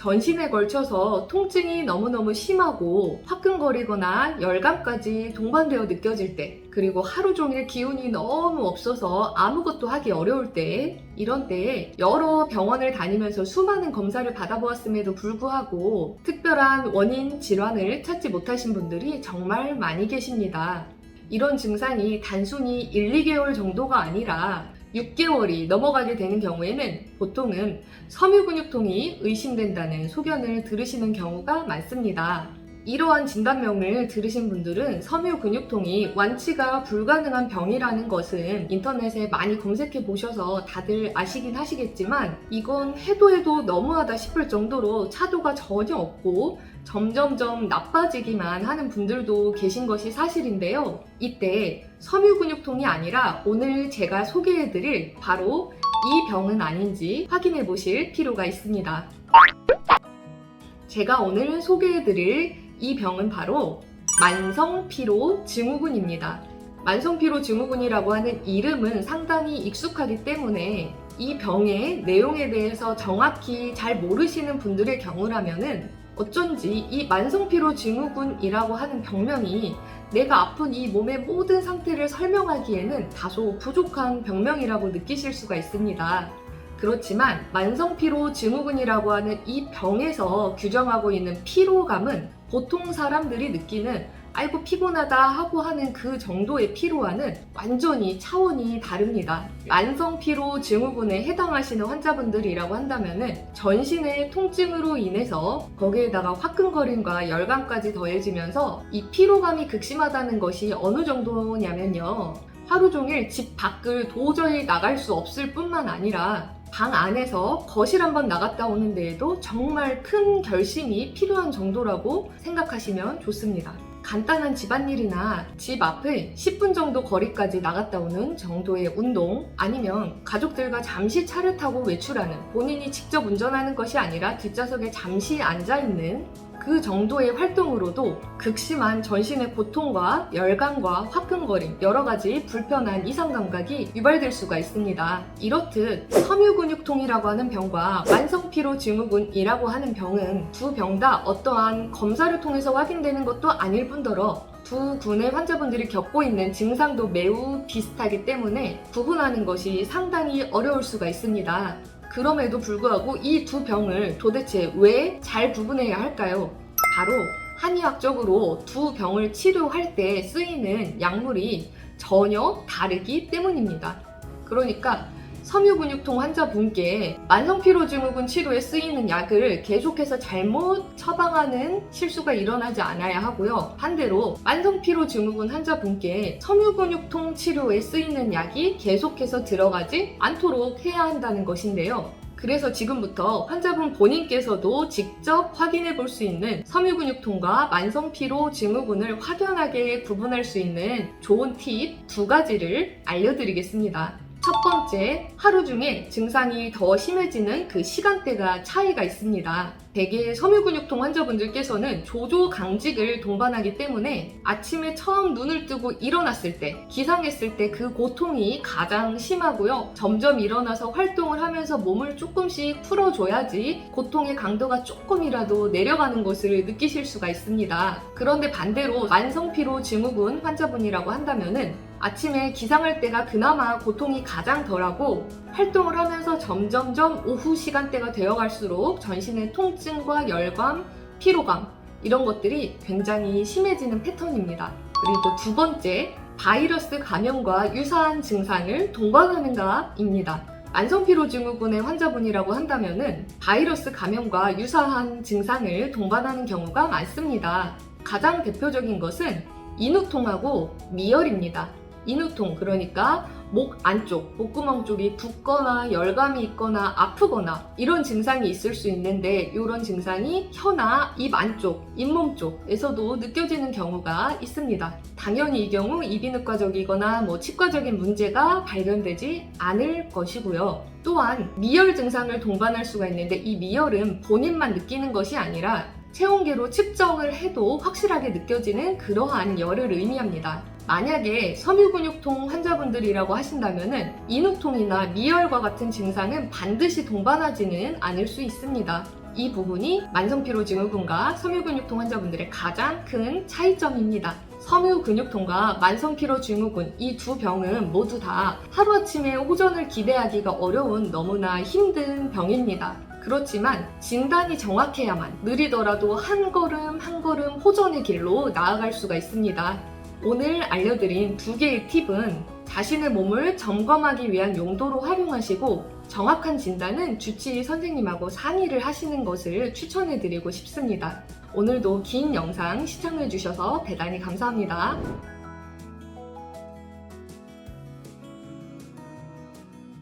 전신에 걸쳐서 통증이 너무너무 심하고 화끈거리거나 열감까지 동반되어 느껴질 때, 그리고 하루 종일 기운이 너무 없어서 아무것도 하기 어려울 때, 이런 때에 여러 병원을 다니면서 수많은 검사를 받아보았음에도 불구하고 특별한 원인 질환을 찾지 못하신 분들이 정말 많이 계십니다. 이런 증상이 단순히 1, 2개월 정도가 아니라 6개월이 넘어가게 되는 경우에는 보통은 섬유근육통이 의심된다는 소견을 들으시는 경우가 많습니다. 이러한 진단명을 들으신 분들은 섬유근육통이 완치가 불가능한 병이라는 것은 인터넷에 많이 검색해 보셔서 다들 아시긴 하시겠지만, 이건 해도 너무하다 싶을 정도로 차도가 전혀 없고 점점점 나빠지기만 하는 분들도 계신 것이 사실인데요. 이때 섬유근육통이 아니라 오늘 제가 소개해드릴 바로 이 병은 아닌지 확인해 보실 필요가 있습니다. 제가 오늘 소개해드릴 이 병은 바로 만성피로증후군입니다. 만성피로증후군이라고 하는 이름은 상당히 익숙하기 때문에 이 병의 내용에 대해서 정확히 잘 모르시는 분들의 경우라면은 어쩐지 이 만성피로증후군이라고 하는 병명이 내가 아픈 이 몸의 모든 상태를 설명하기에는 다소 부족한 병명이라고 느끼실 수가 있습니다. 그렇지만 만성피로증후군이라고 하는 이 병에서 규정하고 있는 피로감은 보통 사람들이 느끼는 아이고 피곤하다 하고 하는 그 정도의 피로와는 완전히 차원이 다릅니다. 만성피로증후군에 해당하시는 환자분들이라고 한다면은 전신의 통증으로 인해서 거기에다가 화끈거림과 열감까지 더해지면서 이 피로감이 극심하다는 것이 어느 정도냐면요, 하루 종일 집 밖을 도저히 나갈 수 없을 뿐만 아니라 방 안에서 거실 한번 나갔다 오는 데에도 정말 큰 결심이 필요한 정도라고 생각하시면 좋습니다. 간단한 집안일이나 집 앞을 10분 정도 거리까지 나갔다 오는 정도의 운동, 아니면 가족들과 잠시 차를 타고 외출하는, 본인이 직접 운전하는 것이 아니라 뒷좌석에 잠시 앉아있는 그 정도의 활동으로도 극심한 전신의 고통과 열감과 화끈거림, 여러가지 불편한 이상 감각이 유발될 수가 있습니다. 이렇듯 섬유근육통이라고 하는 병과 만성피로증후군이라고 하는 병은 두 병 다 어떠한 검사를 통해서 확인되는 것도 아닐 뿐더러 두 군의 환자분들이 겪고 있는 증상도 매우 비슷하기 때문에 구분하는 것이 상당히 어려울 수가 있습니다. 그럼에도 불구하고 이 두 병을 도대체 왜 잘 구분해야 할까요? 바로 한의학적으로 두 병을 치료할 때 쓰이는 약물이 전혀 다르기 때문입니다. 그러니까 섬유근육통 환자분께 만성피로증후군 치료에 쓰이는 약을 계속해서 잘못 처방하는 실수가 일어나지 않아야 하고요. 반대로 만성피로증후군 환자분께 섬유근육통 치료에 쓰이는 약이 계속해서 들어가지 않도록 해야 한다는 것인데요. 그래서 지금부터 환자분 본인께서도 직접 확인해 볼 수 있는 섬유근육통과 만성피로증후군을 확연하게 구분할 수 있는 좋은 팁 두 가지를 알려드리겠습니다. 첫 번째, 하루 중에 증상이 더 심해지는 그 시간대가 차이가 있습니다. 대개 섬유근육통 환자분들께서는 조조강직을 동반하기 때문에 아침에 처음 눈을 뜨고 일어났을 때, 기상했을 때 그 고통이 가장 심하고요. 점점 일어나서 활동을 하면서 몸을 조금씩 풀어줘야지 고통의 강도가 조금이라도 내려가는 것을 느끼실 수가 있습니다. 그런데 반대로 만성피로증후군 환자분이라고 한다면은 아침에 기상할 때가 그나마 고통이 가장 덜하고 활동을 하면서 점점점 오후 시간대가 되어갈수록 전신의 통증과 열감, 피로감 이런 것들이 굉장히 심해지는 패턴입니다. 그리고 두 번째, 바이러스 감염과 유사한 증상을 동반하는가입니다. 만성피로증후군의 환자분이라고 한다면은 바이러스 감염과 유사한 증상을 동반하는 경우가 많습니다. 가장 대표적인 것은 인후통하고 미열입니다. 인후통, 그러니까 목 안쪽, 목구멍 쪽이 붓거나 열감이 있거나 아프거나 이런 증상이 있을 수 있는데, 이런 증상이 혀나 입 안쪽, 잇몸 쪽에서도 느껴지는 경우가 있습니다. 당연히 이 경우 이비인후과적이거나 치과적인 문제가 발견되지 않을 것이고요. 또한 미열 증상을 동반할 수가 있는데, 이 미열은 본인만 느끼는 것이 아니라 체온계로 측정을 해도 확실하게 느껴지는 그러한 열을 의미합니다. 만약에 섬유근육통 환자분들이라고 하신다면은 인후통이나 미열과 같은 증상은 반드시 동반하지는 않을 수 있습니다. 이 부분이 만성피로증후군과 섬유근육통 환자분들의 가장 큰 차이점입니다. 섬유근육통과 만성피로증후군 이 두 병은 모두 다 하루아침에 호전을 기대하기가 어려운 너무나 힘든 병입니다. 그렇지만 진단이 정확해야만 느리더라도 한 걸음 한 걸음 호전의 길로 나아갈 수가 있습니다. 오늘 알려드린 두 개의 팁은 자신의 몸을 점검하기 위한 용도로 활용하시고 정확한 진단은 주치의 선생님하고 상의를 하시는 것을 추천해드리고 싶습니다. 오늘도 긴 영상 시청해주셔서 대단히 감사합니다.